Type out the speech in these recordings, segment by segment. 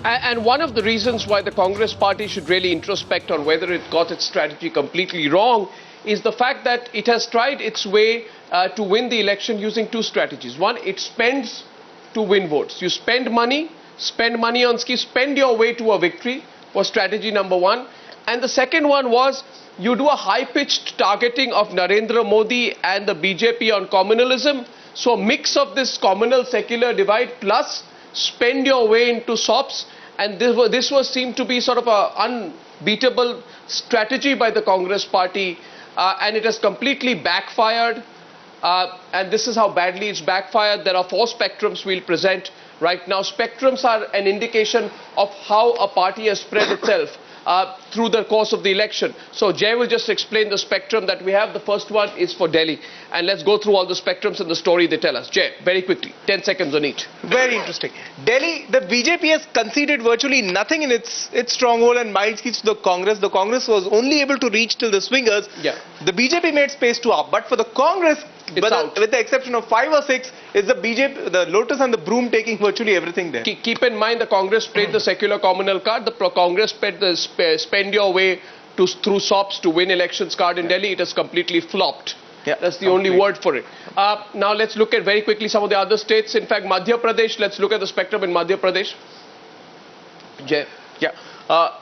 And one of the reasons why the Congress party should really introspect on whether it got its strategy completely wrong is the fact that it has tried its way to win the election using two strategies. One, it spends to win votes. You spend money on schemes, spend your way to a victory was strategy number one. And the second one was you do a high-pitched targeting of Narendra Modi and the BJP on communalism. So a mix of this communal secular divide plus spend your way into SOPs, and this was seemed to be sort of an unbeatable strategy by the Congress party, and it has completely backfired, and this is how badly it's backfired. There are four spectrums we'll present right now. Spectrums are an indication of how a party has spread itself through the course of the election. So Jay will just explain the spectrum that we have. The first one is for Delhi. And let's go through all the spectrums and the story they tell us. Jay, very quickly, 10 seconds on each. Very interesting. Delhi, the BJP has conceded virtually nothing in its stronghold and mild seats to the Congress. The Congress was only able to reach till the swingers. Yeah. The BJP made space to up. But for the Congress, with the exception of 5 or 6, is the BJP, the Lotus and the Broom taking virtually everything there. Keep in mind the Congress played the secular communal card. The Congress played the spend your way through SOPs to win elections card in Delhi. It has completely flopped. Yeah, that's the only word for it. Now let's look at very quickly some of the other states. In fact, Madhya Pradesh, let's look at the spectrum in Madhya Pradesh. Jay. Yeah.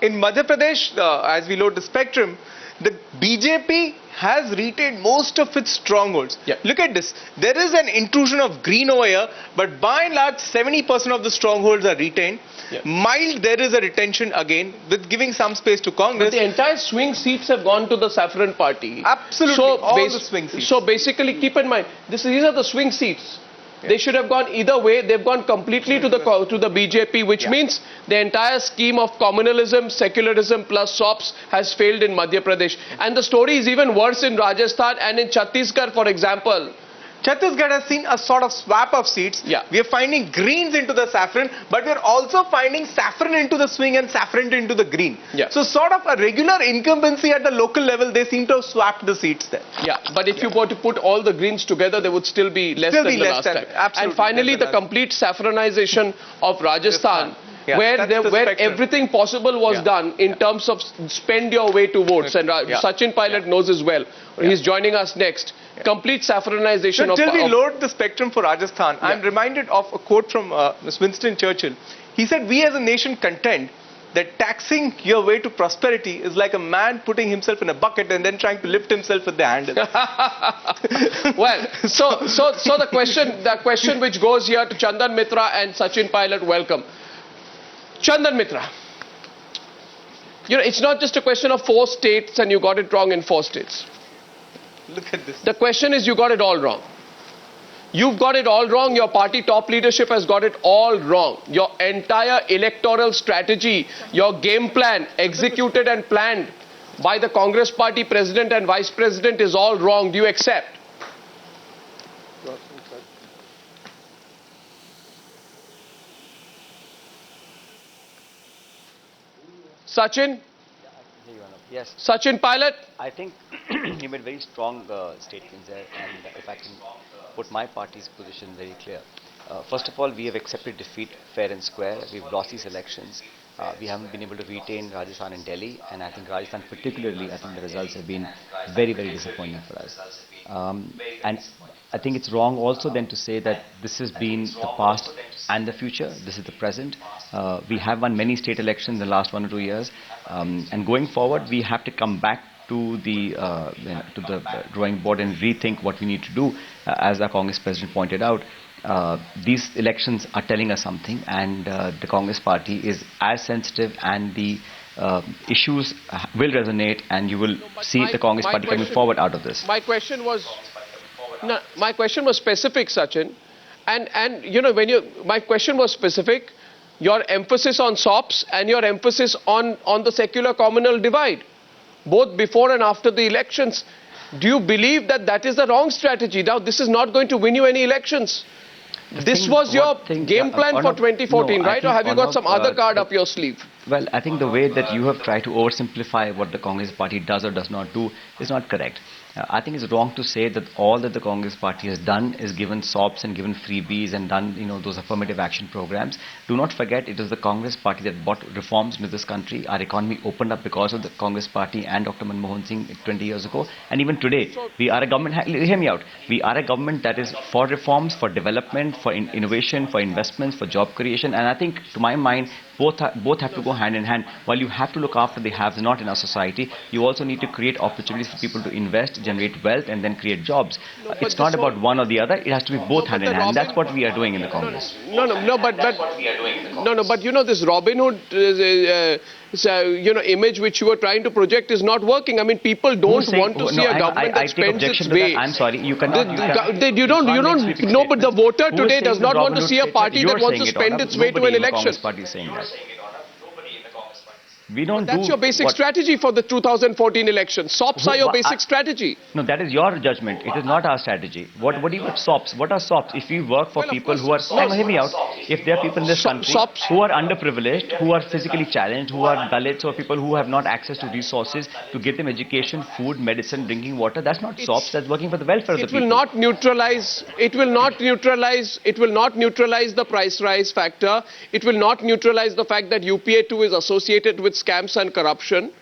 In Madhya Pradesh, as we load the spectrum, the BJP has retained most of its strongholds. Yeah. Look at this. There is an intrusion of green over here, but by and large, 70% of the strongholds are retained. Yeah. Mild, there is a retention again, with giving some space to Congress. But the entire swing seats have gone to the Saffron party. Absolutely, so all the swing seats. So basically, keep in mind, these are the swing seats. Yeah. They should have gone either way. They've gone completely to the BJP, which means the entire scheme of communalism, secularism plus SOPs has failed in Madhya Pradesh. And the story is even worse in Rajasthan and in Chhattisgarh, for example. Chhattisgarh has seen a sort of swap of seats. Yeah. We are finding greens into the saffron, but we are also finding saffron into the swing and saffron into the green. Yeah. So sort of a regular incumbency at the local level, they seem to have swapped the seats there. Yeah, but if you were to put all the greens together, they would still be less than the last time. Absolutely. And finally, the complete saffronization of Rajasthan. Yeah, where everything possible was done in terms of spend your way to votes. And Sachin Pilot knows as well. He's joining us next. Complete saffronization so till we load the spectrum for Rajasthan, I'm reminded of a quote from Winston Churchill. He said, "We as a nation contend that taxing your way to prosperity is like a man putting himself in a bucket and then trying to lift himself with the handle." Well, so the question which goes here to Chandan Mitra and Sachin Pilot, welcome. Chandan Mitra, you know, it's not just a question of 4 states and you got it wrong in 4 states. Look at this. The question is you got it all wrong. You've got it all wrong. Your party top leadership has got it all wrong. Your entire electoral strategy, your game plan executed and planned by the Congress party president and vice president is all wrong. Do you accept? Sachin? Yes. Sachin Pilot? I think he made very strong statements there, and if I can put my party's position very clear. First of all, we have accepted defeat fair and square. We've lost these elections. We haven't been able to retain Rajasthan and Delhi, and I think Rajasthan particularly, I think the results have been very, very disappointing for us. And I think it's wrong also then to say that this has been the past and the future. This is the present. We have won many state elections in the last 1 or 2 years, and going forward we have to come back to the drawing board and rethink what we need to do. As our Congress president pointed out, these elections are telling us something, and the Congress party is as sensitive, and the issues will resonate, and you will see the Congress party coming forward out of this. My question was specific, Sachin, and you know, my question was specific. Your emphasis on SOPs and your emphasis on the secular communal divide, both before and after the elections. Do you believe that is the wrong strategy? Now, this is not going to win you any elections. This was your game plan for 2014, right? Or have you got some other card up your sleeve? Well, I think the way that you have tried to oversimplify what the Congress party does or does not do is not correct. I think it's wrong to say that all that the Congress party has done is given SOPs and given freebies and done, those affirmative action programs. Do not forget, it is the Congress party that brought reforms into this country. Our economy opened up because of the Congress party and Dr. Manmohan Singh 20 years ago. And even today, we are a government, hear me out, we are a government that is for reforms, for development, for innovation, for investments, for job creation. And I think, to my mind, both have to go hand in hand. While you have to look after the haves not in our society, you also need to create opportunities for people to invest, generate wealth, and then create jobs. It's not about one or the other. It has to be both hand in hand. That's what we are doing in the Congress. But this Robin Hood image which you were trying to project is not working. I mean, people don't want to see a government that spends its way. I'm sorry, you cannot. You don't. No, but the voter today does not want to see a party that wants to spend its way to an election. We don't That's your basic strategy for the 2014 election. SOPs are your basic strategy. No, that is your judgment. It is not our strategy. What do you SOPs? What are SOPs? If we work for people who are, hear me out, if there are people in this country who are underprivileged, who are physically challenged, who are Dalits, or people who have not access to resources to give them education, food, medicine, drinking water, that's not SOPs. That's working for the welfare of the people. It will not neutralize the price rise factor. It will not neutralize the fact that UPA 2 is associated with scams and corruption.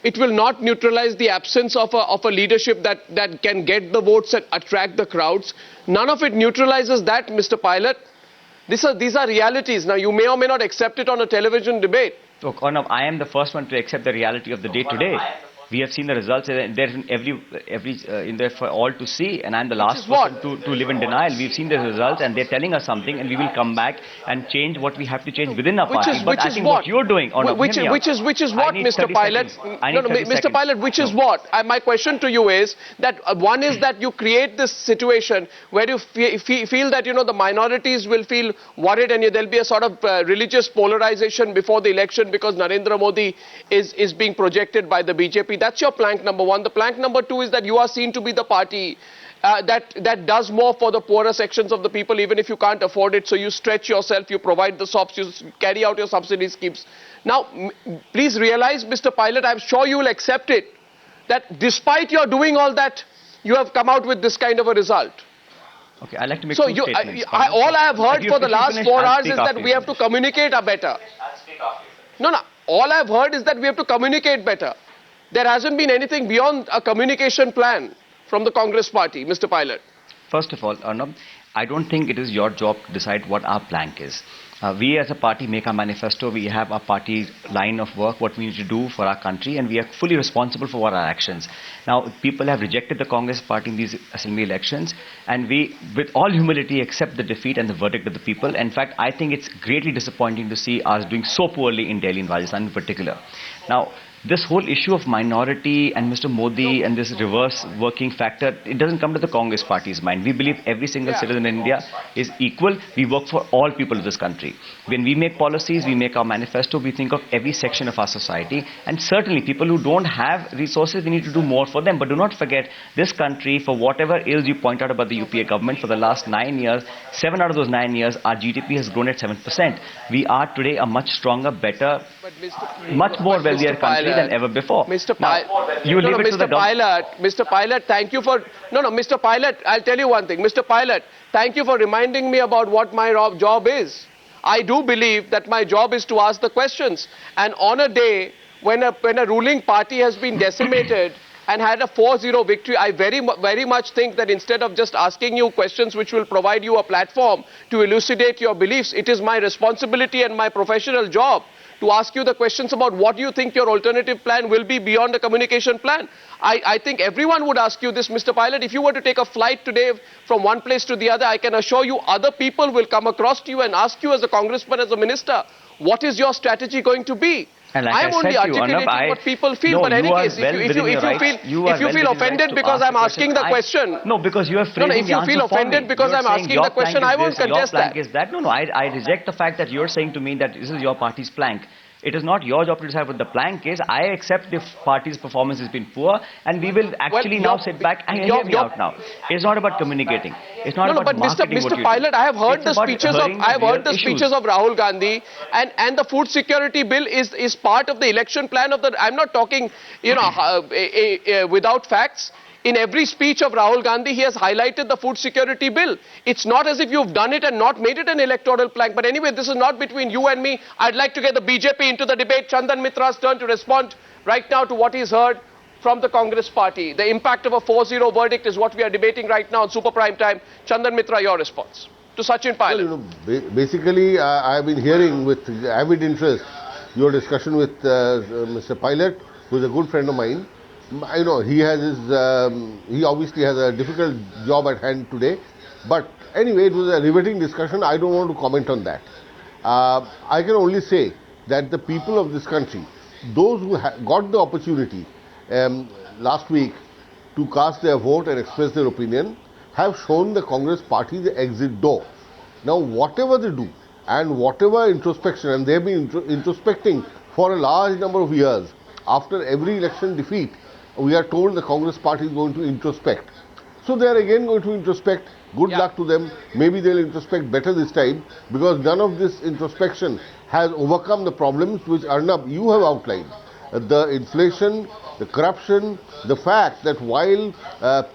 It will not neutralize the absence of a leadership that can get the votes and attract the crowds. None of it neutralizes that, Mr. Pilot. These are realities. Now, you may or may not accept it on a television debate. Look, Arnab, I am the first one to accept the reality of the day today. We have seen the results. They're in there for all to see, and I'm the last person to live in denial. We've seen the results, and they're telling us something, and we will come back and change what we have to change within our party. But I think what you're doing, which is what, Mr. Pilot? No, Mr. Pilot, which is what? My question to you is that one is that you create this situation where you feel that the minorities will feel worried, and there'll be a sort of religious polarization before the election because Narendra Modi is being projected by the BJP. That's your plank number one. The plank number two is that you are seen to be the party that does more for the poorer sections of the people, even if you can't afford it. So you stretch yourself, you provide the SOPs, you carry out your subsidy schemes. Now, please realize, Mr. Pilot, I'm sure you will accept it, that despite your doing all that, you have come out with this kind of a result. Okay, I'd like to make two statements. All I have heard for the last 4 hours is that we have to communicate better. No, all I've heard is that we have to communicate better. There hasn't been anything beyond a communication plan from the Congress party, Mr. Pilot. First of all, Arnab, I don't think it is your job to decide what our plank is. We as a party make our manifesto, we have our party line of work, what we need to do for our country, and we are fully responsible for our actions. Now, people have rejected the Congress party in these assembly elections, and we, with all humility, accept the defeat and the verdict of the people. In fact, I think it's greatly disappointing to see us doing so poorly in Delhi and Rajasthan in particular. Now, this whole issue of minority and Mr. Modi and this reverse working factor, it doesn't come to the Congress party's mind. We believe every single citizen in India is equal. We work for all people of this country. When we make policies, we make our manifesto, we think of every section of our society. And certainly people who don't have resources, we need to do more for them. But do not forget, this country, for whatever ills you point out about the UPA government, for the last 9 years, 7 out of those 9 years, our GDP has grown at 7%. We are today a much stronger, better, much more wealthier country than ever before. Mr. Pilot, thank you for... Mr. Pilot, I'll tell you one thing. Mr. Pilot, thank you for reminding me about what my job is. I do believe that my job is to ask the questions. And on a day when a ruling party has been decimated and had a 4-0 victory, I very much think that instead of just asking you questions which will provide you a platform to elucidate your beliefs, it is my responsibility and my professional job to ask you the questions about what you think your alternative plan will be beyond a communication plan. I think everyone would ask you this, Mr. Pilot. If you were to take a flight today from one place to the other, I can assure you other people will come across to you and ask you as a congressman, as a minister, what is your strategy going to be? And like I'm only articulating what people feel, but in any case, if you feel offended because I'm asking the question... No, because you are framing if you feel offended because I'm asking the question, I won't contest that. No, I reject the fact that you're saying to me that this is your party's plank. It is not your job to decide what the plank is. I accept the party's performance has been poor, and we will actually now sit back and hear me out now. It's not about communicating. It's not about marketing. Mr. Pilot, I have heard the speeches of Rahul Gandhi, and the food security bill is part of the election plan of the... I'm not talking, without facts. In every speech of Rahul Gandhi, he has highlighted the food security bill. It's not as if you've done it and not made it an electoral plank. But anyway, this is not between you and me. I'd like to get the BJP into the debate. Chandan Mitra's turn to respond right now to what he's heard from the Congress party. The impact of a 4-0 verdict is what we are debating right now on Super Prime Time. Chandan Mitra, your response to Sachin Pilot. Well, basically, I've been hearing with avid interest your discussion with Mr. Pilot, who is a good friend of mine. He has he obviously has a difficult job at hand today. But anyway, it was a riveting discussion. I don't want to comment on that. I can only say that the people of this country, those who got the opportunity last week to cast their vote and express their opinion, have shown the Congress party the exit door. Now, whatever they do and whatever introspection, and they have been introspecting for a large number of years, after every election defeat, we are told the Congress party is going to introspect. So they are again going to introspect. Good luck to them. Maybe they'll introspect better this time, because none of this introspection has overcome the problems which Arnab, you have outlined. The inflation, the corruption, the fact that while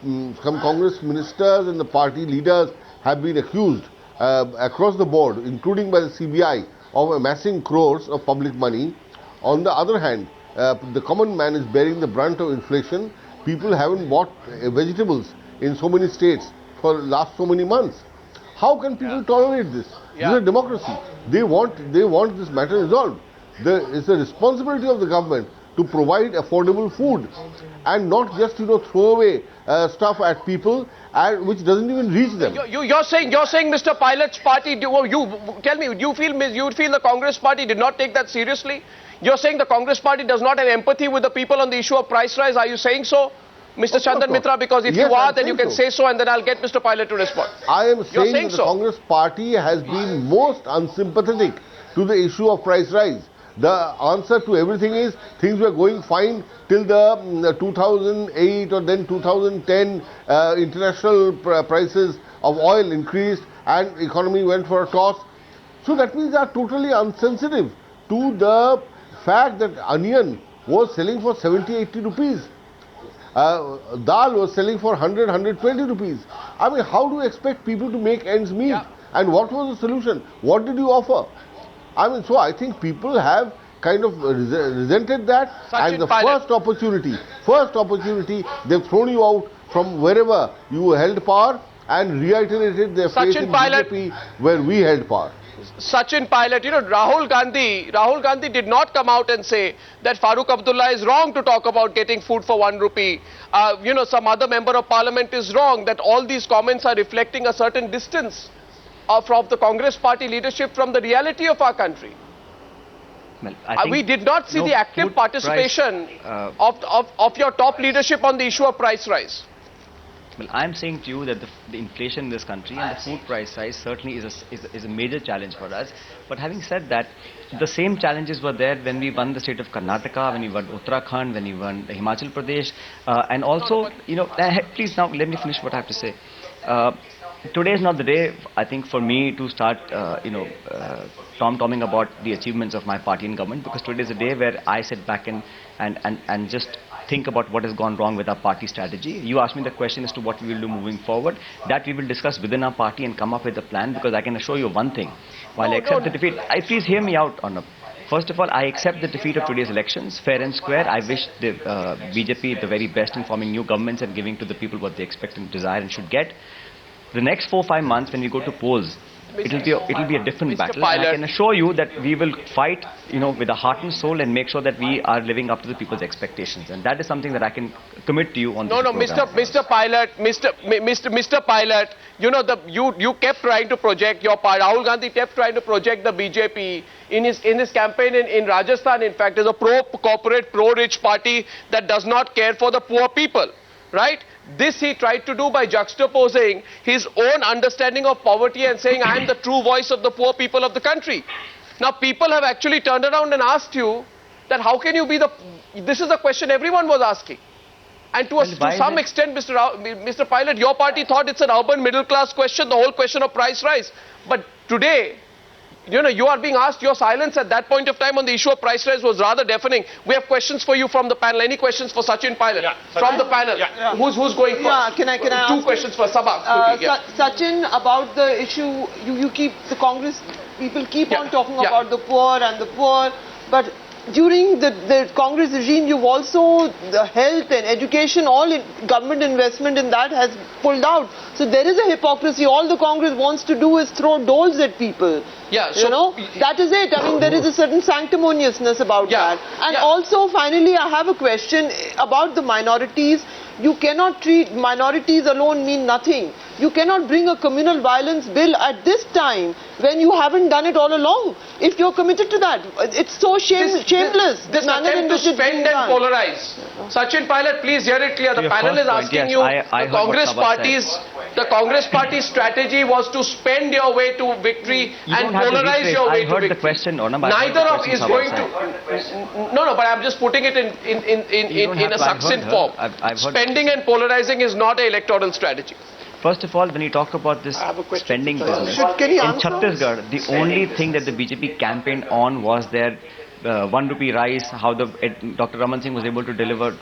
some Congress ministers and the party leaders have been accused across the board, including by the CBI, of amassing crores of public money, on the other hand, the common man is bearing the brunt of inflation. People haven't bought vegetables in so many states for the last so many months. How can people tolerate this? This is a democracy. They want this matter resolved. It's the responsibility of the government to provide affordable food and not just throw away stuff at people which doesn't even reach them. You're saying Mr. Pilot's party. You tell me, you feel the Congress party did not take that seriously? You're saying the Congress party does not have empathy with the people on the issue of price rise. Are you saying so, Mr. Chandan Mitra? Because if you are, then you can say so, and then I'll get Mr. Pilot to respond. I am saying that the Congress party has been most unsympathetic to the issue of price rise. The answer to everything is things were going fine till the 2008 or then 2010 international prices of oil increased and economy went for a toss. So that means they are totally unsensitive to the fact that onion was selling for 70-80 rupees. Dal was selling for 100-120 rupees. I mean, how do you expect people to make ends meet? And what was the solution? What did you offer? I mean, so I think people have kind of resented that, and the first opportunity, they've thrown you out from wherever you held power and reiterated their faith in BJP where we held power. Sachin Pilot, Rahul Gandhi did not come out and say that Farooq Abdullah is wrong to talk about getting food for 1 rupee. Some other member of parliament is wrong. That all these comments are reflecting a certain distance from the Congress party leadership from the reality of our country. Well, I think we did not see the active participation of your top leadership on the issue of price rise. Well, I'm saying to you that the inflation in this country and the food price rise certainly is a major challenge for us. But having said that, the same challenges were there when we won the state of Karnataka, when we won Uttarakhand, when we won Himachal Pradesh, and also, please now let me finish what I have to say. Today is not the day, I think, for me to start, tom-tomming about the achievements of my party in government, because today is a day where I sit back and just think about what has gone wrong with our party strategy. You asked me the question as to what we will do moving forward. That we will discuss within our party and come up with a plan, because I can assure you one thing. While I accept the defeat, please hear me out, Arnab. First of all, I accept the defeat of today's elections, fair and square. I wish the BJP the very best in forming new governments and giving to the people what they expect and desire and should get. The next 4-5 months, when we go to polls, it'll be a different battle. And I can assure you that we will fight, with a heart and soul, and make sure that we are living up to the people's expectations. And that is something that I can commit to you on this program. Mr. Pilot, you kept trying to project your party. Rahul Gandhi kept trying to project the BJP in his campaign in Rajasthan. In fact, is a pro-corporate, pro-rich party that does not care for the poor people, right? This he tried to do by juxtaposing his own understanding of poverty and saying, I am the true voice of the poor people of the country. Now, people have actually turned around and asked you that how can you be this is the question everyone was asking. And to some extent, Mr. Pilot, your party thought it's an urban middle class question, the whole question of price rise. But today, you are being asked. Your silence at that point of time on the issue of price rise was rather deafening. We have questions for you from the panel. Any questions for Sachin Pilot from the panel? Who's going first? Yeah, can I Two ask questions for Sabha. Sachin, about the issue, you keep the Congress people keep on talking about the poor and the poor, but during the Congress regime, you've also the health and education, government investment in that has pulled out. So there is a hypocrisy. All the Congress wants to do is throw doles at people. Yeah, so that is it. I mean, there is a certain sanctimoniousness about that. And also, finally, I have a question about the minorities. You cannot treat minorities alone mean nothing. You cannot bring a communal violence bill at this time when you haven't done it all along. If you're committed to that, it's so shameless. This attempt to spend and polarize. Sachin Pilot, please hear it clear. The panel is asking you. The Congress Party's strategy was to spend your way to victory and polarize your way to victory. I heard the question. Neither of is going to. No, but I'm just putting it in a succinct form. Spending and polarizing is not an electoral strategy. First of all, when you talk about this spending business, in Chhattisgarh, the only thing that the BJP campaigned on was their 1 rupee rice, how Dr. Raman Singh was able to deliver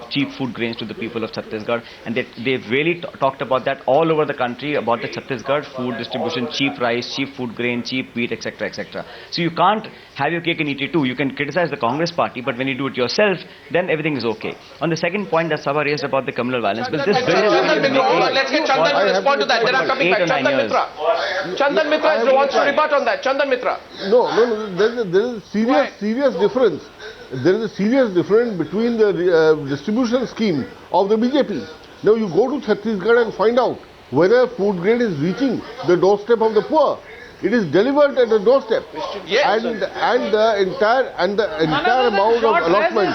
cheap food grains to the people of Chhattisgarh, and they've really talked about that all over the country, about the Chhattisgarh food distribution, cheap rice, cheap food grain, cheap wheat, etc., etc. So you can't have your cake and eat it too. You can criticize the Congress party, but when you do it yourself, then everything is okay. On the second point that Sabha raised about the communal violence, but this bill let's get Chandan to respond to that. Then I'm coming back. Chandan Mitra wants to rebut on that. Chandan Mitra. No, there is serious difference. There is a serious difference between the distribution scheme of the BJP. Now you go to Chhattisgarh and find out whether food grain is reaching the doorstep of the poor. It is delivered at the doorstep, and the entire amount of allotment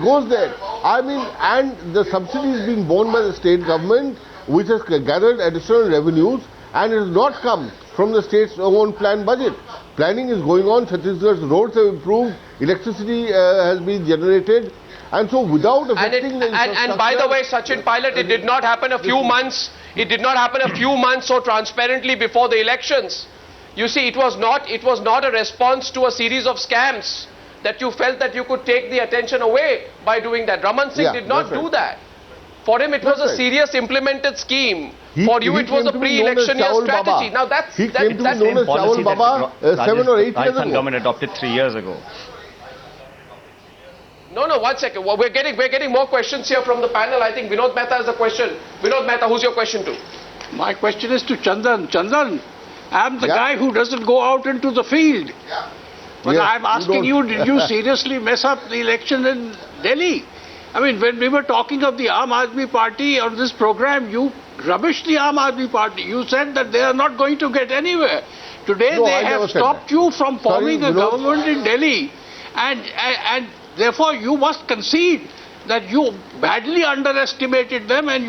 goes there. I mean, and the subsidy is being borne by the state government, which has gathered additional revenues, and it has not come from the state's own planned budget. Planning is going on. Chhattisgarh's roads have improved. Electricity has been generated, and so without affecting the infrastructure. And by the way, Sachin Pilot, it did not happen a few months. It did not happen a few months so transparently before the elections. You see, it was not a response to a series of scams that you felt that you could take the attention away by doing that. Raman Singh did not do that. For him, it was a serious implemented scheme. For you, it was a pre-election year strategy. Now that's he came to be known as Chawal Baba 7 or 8 years ago. Rajasthan government adopted 3 years ago. No, 1 second. Well, we're getting more questions here from the panel. I think Vinod Mehta has a question. Vinod Mehta, who's your question to? My question is to Chandan. Chandan, I'm the guy who doesn't go out into the field. But I'm asking you, did you seriously mess up the election in Delhi? I mean, when we were talking of the Aam Aadmi Party on this program, you rubbished the Aam Aadmi Party. You said that they are not going to get anywhere. Today they have stopped you from forming a government in Delhi. And therefore you must concede that you badly underestimated them, and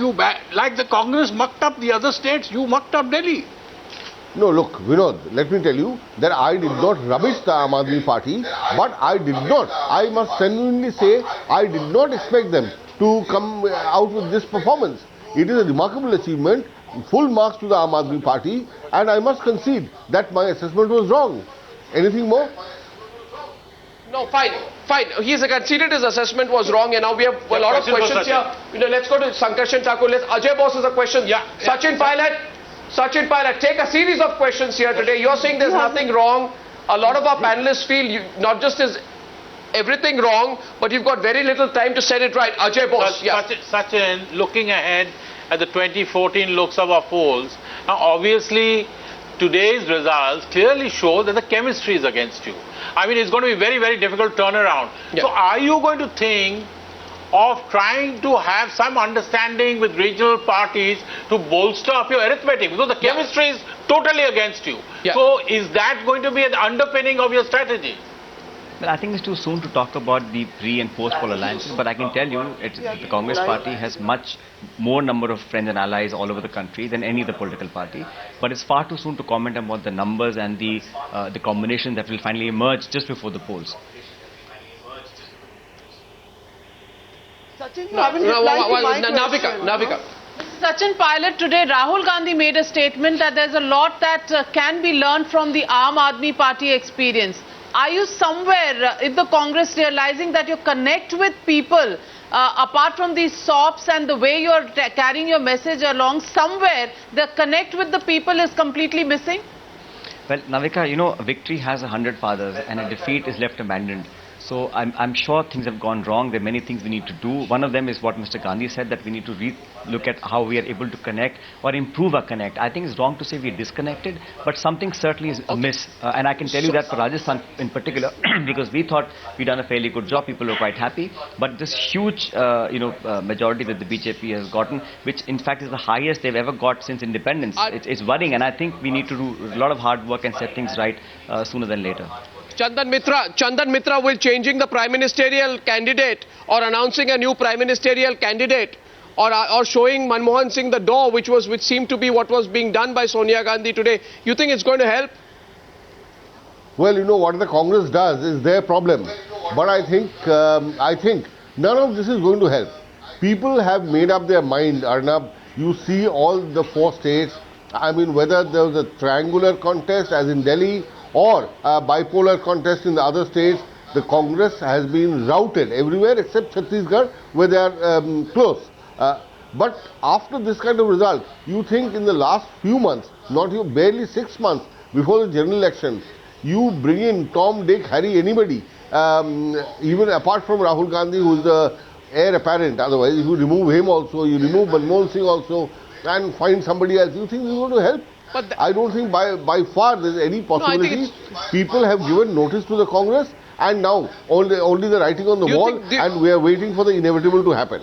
like the Congress mucked up the other states, you mucked up Delhi. No, look, Vinod, let me tell you that I did not rubbish the Aam Aadmi Party, but I must genuinely say, I did not expect them to come out with this performance. It is a remarkable achievement, full marks to the Aam Aadmi Party, and I must concede that my assessment was wrong. Anything more? No, fine. He's conceded his assessment was wrong, and now we have a lot of questions here. Let's go to Sankarshan Thakur. Ajay Bose has a question. Sachin Pilot, take a series of questions here today. You're saying there's nothing wrong. A lot of our panelists feel not just is everything wrong, but you've got very little time to set it right. Ajay Bose, Sachin, looking ahead at the 2014 Lok Sabha polls, now obviously today's results clearly show that the chemistry is against you. I mean, it's going to be very, very difficult turnaround. So are you going to think of trying to have some understanding with regional parties to bolster up your arithmetic? Because the chemistry is totally against you. So is that going to be an underpinning of your strategy? Well, I think it's too soon to talk about the pre- and post-poll alliances, but I can tell you the Congress party has much more number of friends and allies all over the country than any other political party. But it's far too soon to comment about the numbers and the combination that will finally emerge just before the polls. Sachin, you haven't replied to my question. Navika. Sachin Pilot, today Rahul Gandhi made a statement that there's a lot that can be learned from the Aam Aadmi Party experience. Are you somewhere in the Congress realizing that you connect with people apart from these SOPs and the way you're carrying your message along, somewhere the connect with the people is completely missing? Well, Navika, you know, victory has 100 fathers and a defeat is left abandoned. So I'm sure things have gone wrong. There are many things we need to do. One of them is what Mr. Gandhi said, that we need to look at how we are able to connect or improve our connect. I think it's wrong to say we're disconnected, but something certainly is amiss. And I can tell you that for Rajasthan in particular, because we thought we'd done a fairly good job, people were quite happy. But this huge, majority that the BJP has gotten, which in fact is the highest they've ever got since independence, it's worrying. And I think we need to do a lot of hard work and set things right sooner than later. Chandan Mitra will changing the prime ministerial candidate or announcing a new prime ministerial candidate or showing Manmohan Singh the door, which seemed to be what was being done by Sonia Gandhi today. You think it's going to help? Well, you know, what the Congress does is their problem. But I think none of this is going to help. People have made up their mind, Arnab. You see all the 4 states. I mean, whether there was a triangular contest as in Delhi or a bipolar contest in the other states, the Congress has been routed everywhere except Chhattisgarh, where they are close. But after this kind of result, you think in the last few months, not even barely 6 months before the general election, you bring in Tom, Dick, Harry, anybody, even apart from Rahul Gandhi, who is the heir apparent. Otherwise, if you remove him also, you remove Manmohan Singh also, and find somebody else, you think this is going to help? But I don't think by far there is any possibility. People have given notice to the Congress, and now only the writing on the wall, and we are waiting for the inevitable to happen.